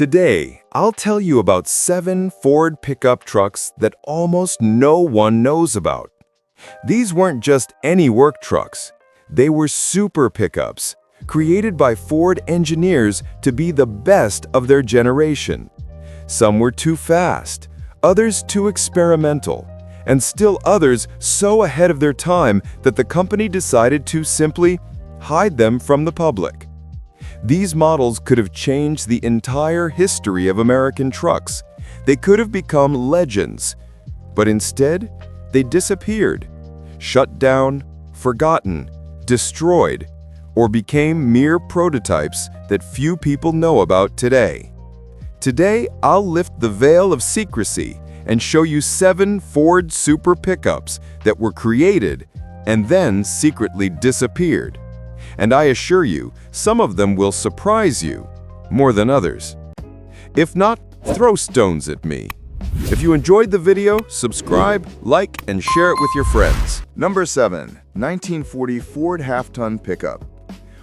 Today, I'll tell you about 7 Ford pickup trucks that almost no one knows about. These weren't just any work trucks. They were super pickups, created by Ford engineers to be the best of their generation. Some were too fast, others too experimental, and still others so ahead of their time that the company decided to simply hide them from the public. These models could have changed the entire history of American trucks. They could have become legends. But instead, they disappeared, shut down, forgotten, destroyed, or became mere prototypes that few people know about today. Today, I'll lift the veil of secrecy and show you 7 Ford super pickups that were created and then secretly disappeared. And I assure you, some of them will surprise you more than others. If not, throw stones at me. If you enjoyed the video, subscribe, like, and share it with your friends. Number 7. 1940 Ford half-ton pickup.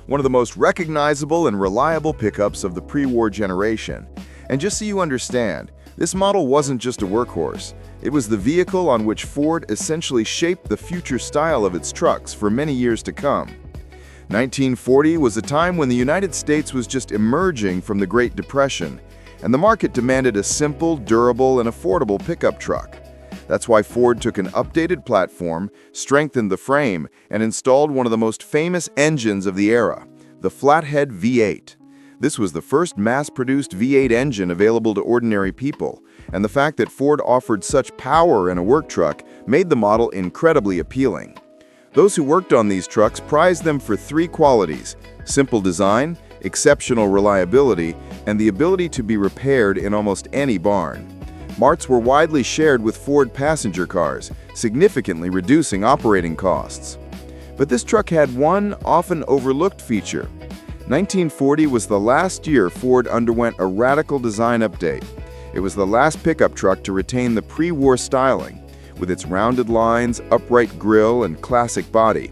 One of the most recognizable and reliable pickups of the pre-war generation. And just so you understand, this model wasn't just a workhorse. It was the vehicle on which Ford essentially shaped the future style of its trucks for many years to come. 1940 was a time when the United States was just emerging from the Great Depression, and the market demanded a simple, durable, and affordable pickup truck. That's why Ford took an updated platform, strengthened the frame, and installed one of the most famous engines of the era, the flathead V8. This was the first mass-produced V8 engine available to ordinary people, and the fact that Ford offered such power in a work truck made the model incredibly appealing. Those who worked on these trucks prized them for 3 qualities: simple design, exceptional reliability, and the ability to be repaired in almost any barn. Marts were widely shared with Ford passenger cars, significantly reducing operating costs. But this truck had one often overlooked feature. 1940 was the last year Ford underwent a radical design update. It was the last pickup truck to retain the pre-war styling, with its rounded lines, upright grille, and classic body.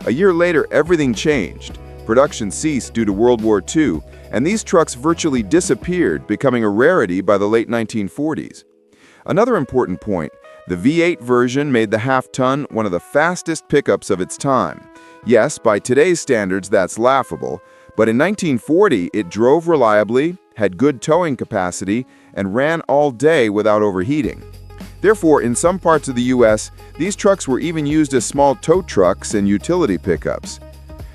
A year later, everything changed. Production ceased due to World War II, and these trucks virtually disappeared, becoming a rarity by the late 1940s. Another important point, the V8 version made the half-ton one of the fastest pickups of its time. Yes, by today's standards, that's laughable, but in 1940, it drove reliably, had good towing capacity, and ran all day without overheating. Therefore, in some parts of the U.S., these trucks were even used as small tow trucks and utility pickups.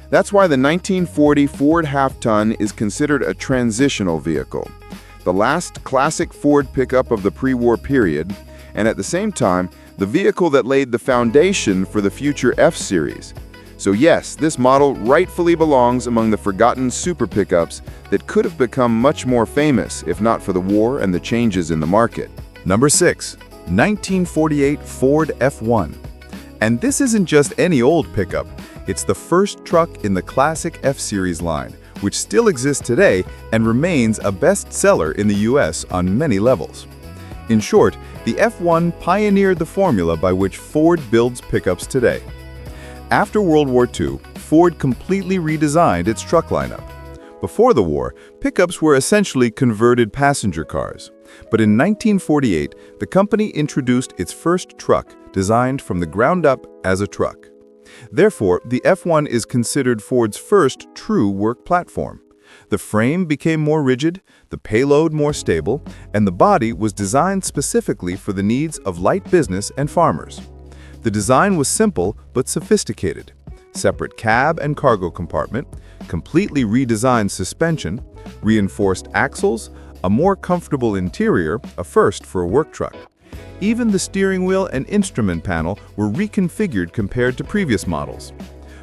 That's why the 1940 Ford half-ton is considered a transitional vehicle, the last classic Ford pickup of the pre-war period, and at the same time, the vehicle that laid the foundation for the future F-Series. So yes, this model rightfully belongs among the forgotten super pickups that could have become much more famous if not for the war and the changes in the market. Number 6. 1948 Ford F1. And this isn't just any old pickup. It's the first truck in the classic F-Series line, which still exists today and remains a bestseller in the US on many levels. In short, the F1 pioneered the formula by which Ford builds pickups today. After World War II, Ford completely redesigned its truck lineup. Before the war, pickups were essentially converted passenger cars. But in 1948, the company introduced its first truck, designed from the ground up as a truck. Therefore, the F1 is considered Ford's first true work platform. The frame became more rigid, the payload more stable, and the body was designed specifically for the needs of light business and farmers. The design was simple but sophisticated. Separate cab and cargo compartment, completely redesigned suspension, reinforced axles, a more comfortable interior, a first for a work truck. Even the steering wheel and instrument panel were reconfigured compared to previous models.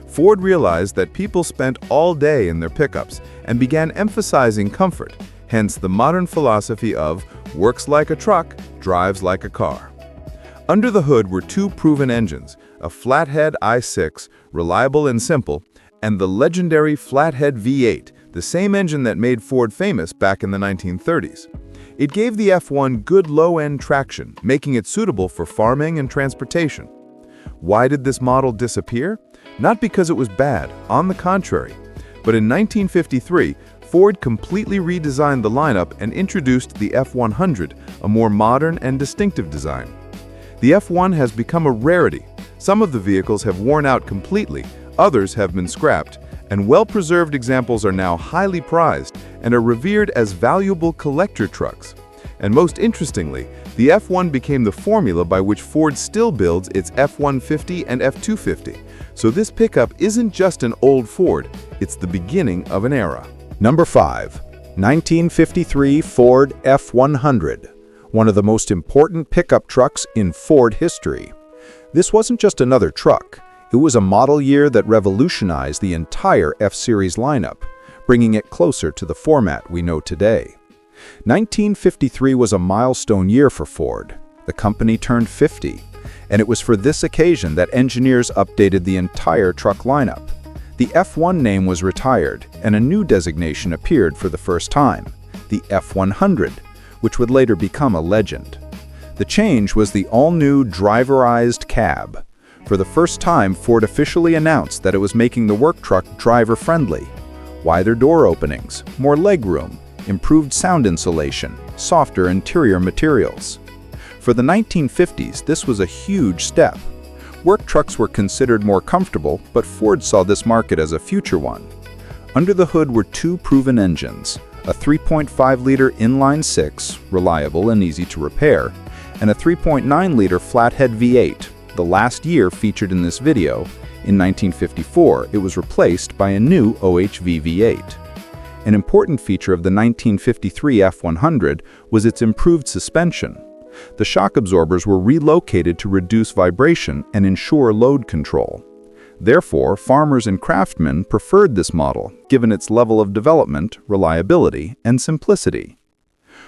Ford realized that people spent all day in their pickups and began emphasizing comfort, hence the modern philosophy of works like a truck, drives like a car. Under the hood were 2 proven engines, a flathead i6, reliable and simple, and the legendary flathead V8, the same engine that made Ford famous back in the 1930s. It gave the F1 good low-end traction, making it suitable for farming and transportation. Why did this model disappear? Not because it was bad, on the contrary. But in 1953, Ford completely redesigned the lineup and introduced the F100, a more modern and distinctive design. The F1 has become a rarity. Some of the vehicles have worn out completely, others have been scrapped, and well-preserved examples are now highly prized and are revered as valuable collector trucks. And most interestingly, the F1 became the formula by which Ford still builds its F-150 and F-250. So this pickup isn't just an old Ford, it's the beginning of an era. Number 5. 1953 Ford F-100, one of the most important pickup trucks in Ford history. This wasn't just another truck, it was a model year that revolutionized the entire F-Series lineup, bringing it closer to the format we know today. 1953 was a milestone year for Ford. The company turned 50, and it was for this occasion that engineers updated the entire truck lineup. The F1 name was retired, and a new designation appeared for the first time, the F100, which would later become a legend. The change was the all-new driverized cab. For the first time, Ford officially announced that it was making the work truck driver-friendly. Wider door openings, more legroom, improved sound insulation, softer interior materials. For the 1950s, this was a huge step. Work trucks were considered more comfortable, but Ford saw this market as a future one. Under the hood were two proven engines, a 3.5-liter inline-six, reliable and easy to repair, and a 3.9-liter flathead V8. The last year featured in this video, in 1954, it was replaced by a new OHV V8. An important feature of the 1953 F100 was its improved suspension. The shock absorbers were relocated to reduce vibration and ensure load control. Therefore, farmers and craftsmen preferred this model, given its level of development, reliability, and simplicity.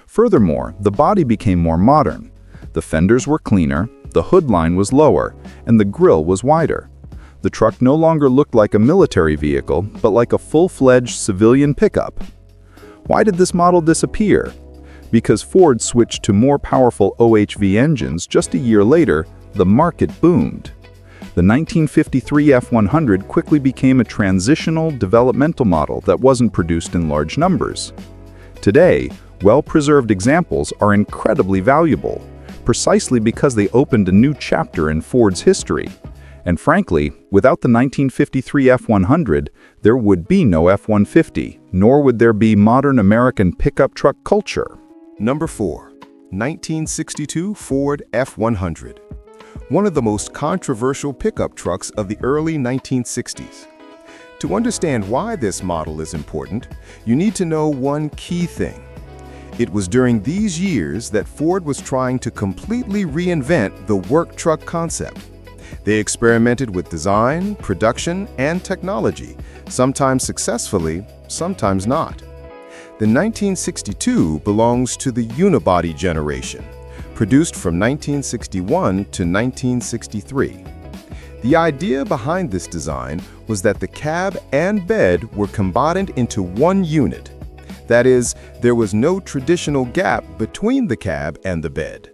Furthermore, the body became more modern. The fenders were cleaner, the hood line was lower, and the grille was wider. The truck no longer looked like a military vehicle, but like a full-fledged civilian pickup. Why did this model disappear? Because Ford switched to more powerful OHV engines just a year later, the market boomed. The 1953 F100 quickly became a transitional, developmental model that wasn't produced in large numbers. Today, well-preserved examples are incredibly valuable, precisely because they opened a new chapter in Ford's history. And frankly, without the 1953 F100, there would be no F-150, nor would there be modern American pickup truck culture. Number 4. 1962 Ford F100, one of the most controversial pickup trucks of the early 1960s. To understand why this model is important, you need to know one key thing. It was during these years that Ford was trying to completely reinvent the work truck concept. They experimented with design, production, and technology, sometimes successfully, sometimes not. The 1962 belongs to the unibody generation, produced from 1961 to 1963. The idea behind this design was that the cab and bed were combined into one unit. That is, there was no traditional gap between the cab and the bed.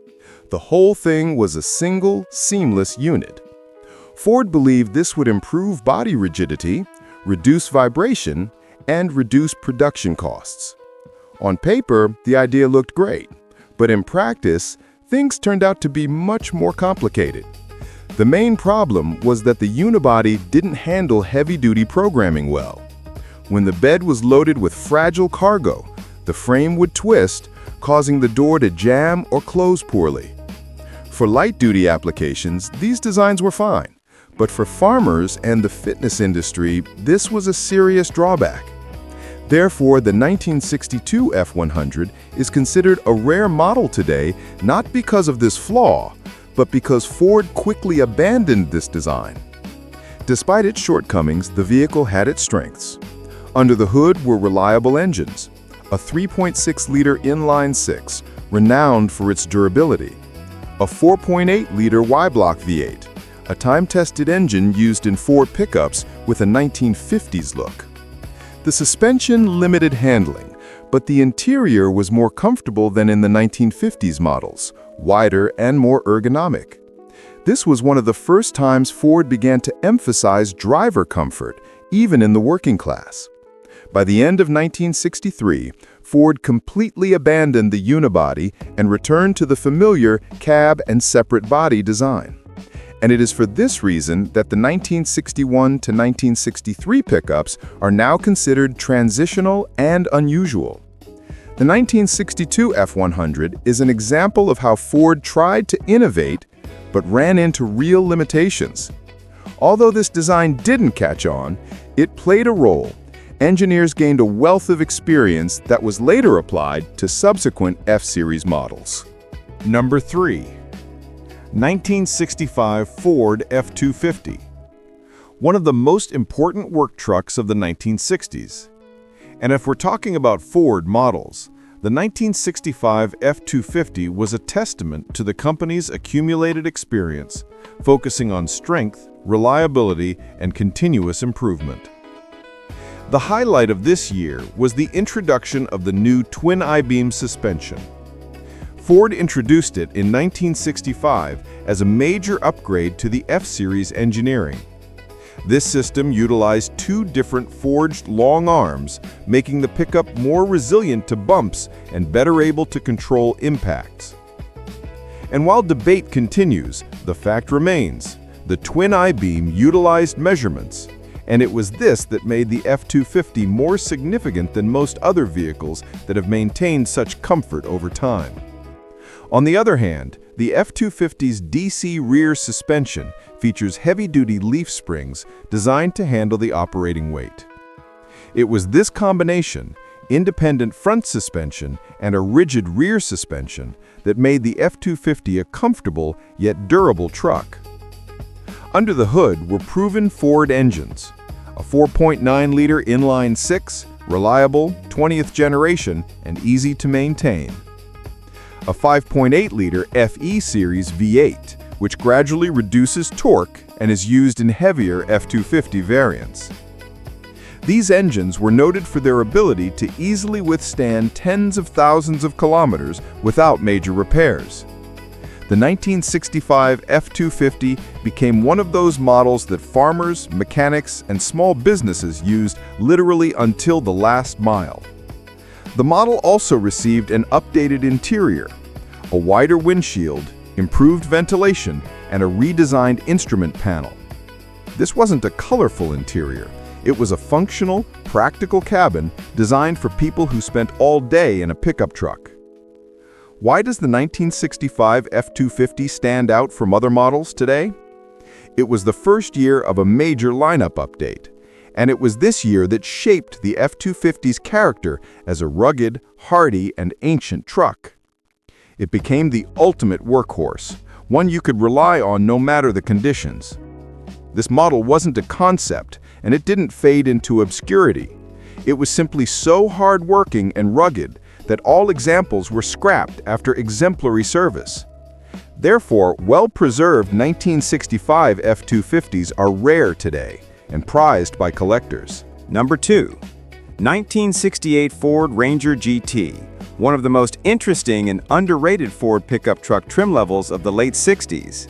The whole thing was a single, seamless unit. Ford believed this would improve body rigidity, reduce vibration, and reduce production costs. On paper, the idea looked great, but in practice, things turned out to be much more complicated. The main problem was that the unibody didn't handle heavy-duty programming well. When the bed was loaded with fragile cargo, the frame would twist, causing the door to jam or close poorly. For light-duty applications, these designs were fine, but for farmers and the fitness industry, this was a serious drawback. Therefore, the 1962 F100 is considered a rare model today, not because of this flaw, but because Ford quickly abandoned this design. Despite its shortcomings, the vehicle had its strengths. Under the hood were reliable engines, a 3.6-liter inline-six, renowned for its durability, a 4.8-liter Y-block V8, a time-tested engine used in Ford pickups with a 1950s look. The suspension limited handling, but the interior was more comfortable than in the 1950s models, wider and more ergonomic. This was one of the first times Ford began to emphasize driver comfort, even in the working class. By the end of 1963, Ford completely abandoned the unibody and returned to the familiar cab and separate body design. And it is for this reason that the 1961 to 1963 pickups are now considered transitional and unusual. The 1962 F100 is an example of how Ford tried to innovate but ran into real limitations. Although this design didn't catch on, it played a role. Engineers gained a wealth of experience that was later applied to subsequent F-Series models. Number 3. 1965 Ford F-250. One of the most important work trucks of the 1960s. And if we're talking about Ford models, the 1965 F-250 was a testament to the company's accumulated experience, focusing on strength, reliability, and continuous improvement. The highlight of this year was the introduction of the new twin I-beam suspension. Ford introduced it in 1965 as a major upgrade to the F-Series engineering. This system utilized two different forged long arms, making the pickup more resilient to bumps and better able to control impacts. And while debate continues, the fact remains, the twin I-beam utilized measurements, and it was this that made the F-250 more significant than most other vehicles that have maintained such comfort over time. On the other hand, the F-250's DC rear suspension features heavy-duty leaf springs designed to handle the operating weight. It was this combination, independent front suspension and a rigid rear suspension, that made the F-250 a comfortable yet durable truck. Under the hood were proven Ford engines, a 4.9-liter inline-six, reliable, 20th generation, and easy to maintain. A 5.8-liter FE Series V8, which gradually reduces torque and is used in heavier F-250 variants. These engines were noted for their ability to easily withstand tens of thousands of kilometers without major repairs. The 1965 F-250 became one of those models that farmers, mechanics, and small businesses used literally until the last mile. The model also received an updated interior, a wider windshield, improved ventilation, and a redesigned instrument panel. This wasn't a colorful interior. It was a functional, practical cabin designed for people who spent all day in a pickup truck. Why does the 1965 F-250 stand out from other models today? It was the first year of a major lineup update, and it was this year that shaped the F-250's character as a rugged, hardy, and ancient truck. It became the ultimate workhorse, one you could rely on no matter the conditions. This model wasn't a concept, and it didn't fade into obscurity. It was simply so hard-working and rugged that all examples were scrapped after exemplary service. Therefore, well-preserved 1965 F-250s are rare today and prized by collectors. Number 2. 1968 Ford Ranger GT, one of the most interesting and underrated Ford pickup truck trim levels of the late 60s.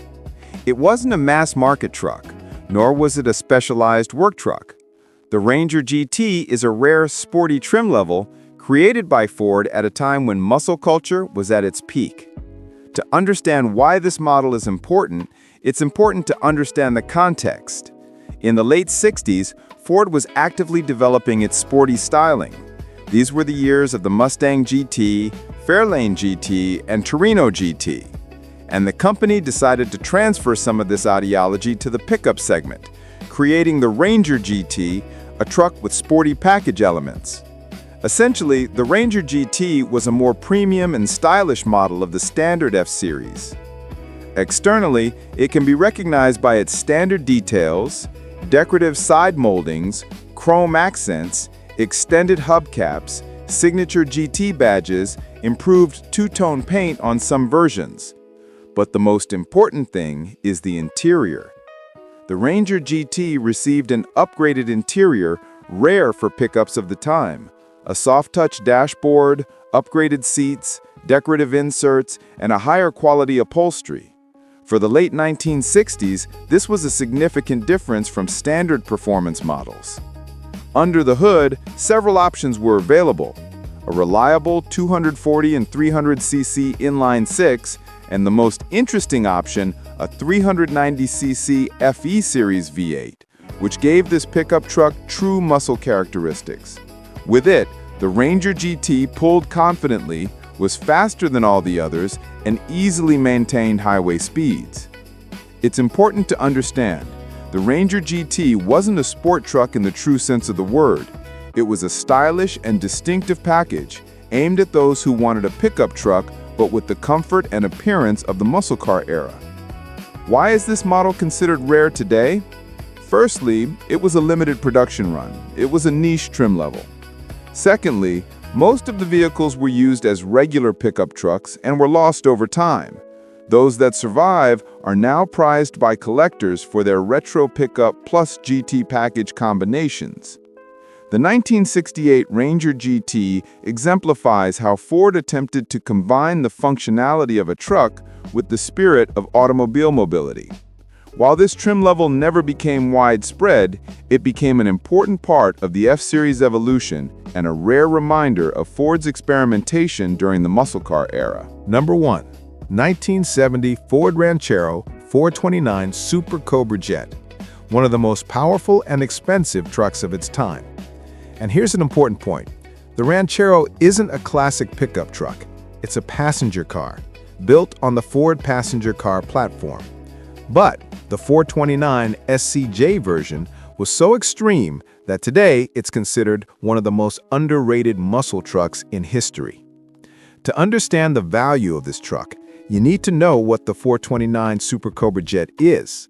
It wasn't a mass-market truck, nor was it a specialized work truck. The Ranger GT is a rare, sporty trim level created by Ford at a time when muscle culture was at its peak. To understand why this model is important, it's important to understand the context. In the late 60s, Ford was actively developing its sporty styling. These were the years of the Mustang GT, Fairlane GT, and Torino GT. And the company decided to transfer some of this ideology to the pickup segment, creating the Ranger GT, a truck with sporty package elements. Essentially, the Ranger GT was a more premium and stylish model of the standard F-Series. Externally, it can be recognized by its standard details, decorative side moldings, chrome accents, extended hubcaps, signature GT badges, improved two-tone paint on some versions. But the most important thing is the interior. The Ranger GT received an upgraded interior rare for pickups of the time. A soft-touch dashboard, upgraded seats, decorative inserts, and a higher quality upholstery. For the late 1960s, this was a significant difference from standard performance models. Under the hood, several options were available: a reliable 240 and 300cc inline-six, and the most interesting option, a 390cc FE Series V8, which gave this pickup truck true muscle characteristics. With it, the Ranger GT pulled confidently, was faster than all the others, and easily maintained highway speeds. It's important to understand, the Ranger GT wasn't a sport truck in the true sense of the word. It was a stylish and distinctive package, aimed at those who wanted a pickup truck but with the comfort and appearance of the muscle car era. Why is this model considered rare today? Firstly, it was a limited production run. It was a niche trim level. Secondly, most of the vehicles were used as regular pickup trucks and were lost over time. Those that survive are now prized by collectors for their retro pickup plus GT package combinations. The 1968 Ranger GT exemplifies how Ford attempted to combine the functionality of a truck with the spirit of automobile mobility. While this trim level never became widespread, it became an important part of the F-Series evolution and a rare reminder of Ford's experimentation during the muscle car era. Number 1. 1970 Ford Ranchero 429 Super Cobra Jet, one of the most powerful and expensive trucks of its time. And here's an important point. The Ranchero isn't a classic pickup truck. It's a passenger car, built on the Ford passenger car platform. But the 429 SCJ version was so extreme that today it's considered one of the most underrated muscle trucks in history. To understand the value of this truck, you need to know what the 429 Super Cobra Jet is.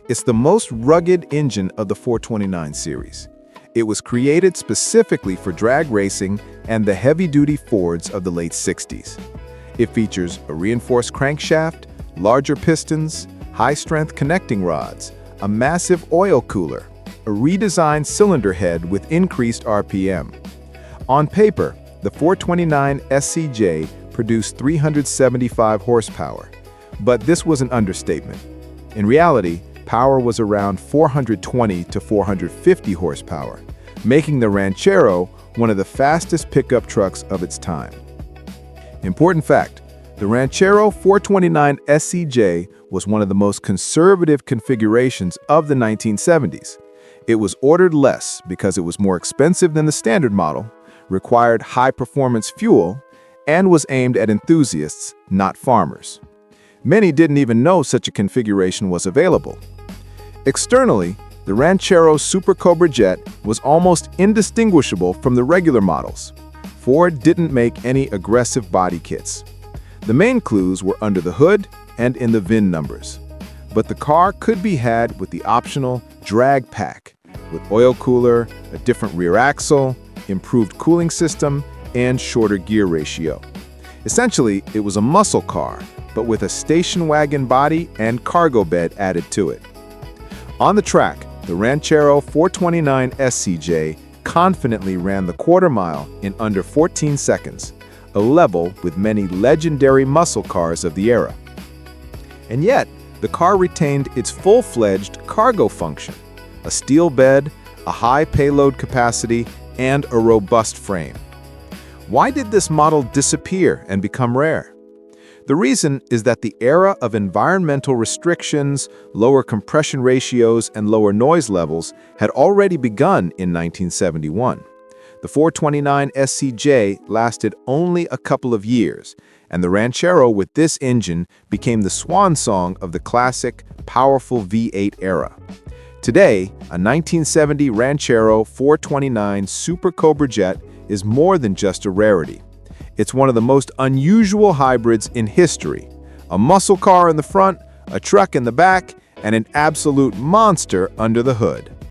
It's the most rugged engine of the 429 series. It was created specifically for drag racing and the heavy-duty Fords of the late 60s. It features a reinforced crankshaft, larger pistons, high-strength connecting rods, a massive oil cooler, a redesigned cylinder head with increased RPM. On paper, the 429 SCJ produced 375 horsepower, but this was an understatement. In reality, power was around 420 to 450 horsepower, making the Ranchero one of the fastest pickup trucks of its time. Important fact, the Ranchero 429 SCJ was one of the most conservative configurations of the 1970s. It was ordered less because it was more expensive than the standard model, required high-performance fuel, and was aimed at enthusiasts, not farmers. Many didn't even know such a configuration was available. Externally, the Ranchero Super Cobra Jet was almost indistinguishable from the regular models. Ford didn't make any aggressive body kits. The main clues were under the hood and in the VIN numbers. But the car could be had with the optional drag pack, with oil cooler, a different rear axle, improved cooling system, and shorter gear ratio. Essentially, it was a muscle car, but with a station wagon body and cargo bed added to it. On the track, the Ranchero 429 SCJ confidently ran the quarter mile in under 14 seconds, a level with many legendary muscle cars of the era. And yet, the car retained its full-fledged cargo function, a steel bed, a high payload capacity, and a robust frame. Why did this model disappear and become rare? The reason is that the era of environmental restrictions, lower compression ratios, and lower noise levels had already begun in 1971. The 429 SCJ lasted only a couple of years, and the Ranchero with this engine became the swan song of the classic, powerful V8 era. Today, a 1970 Ranchero 429 Super Cobra Jet is more than just a rarity. It's one of the most unusual hybrids in history. A muscle car in the front, a truck in the back, and an absolute monster under the hood.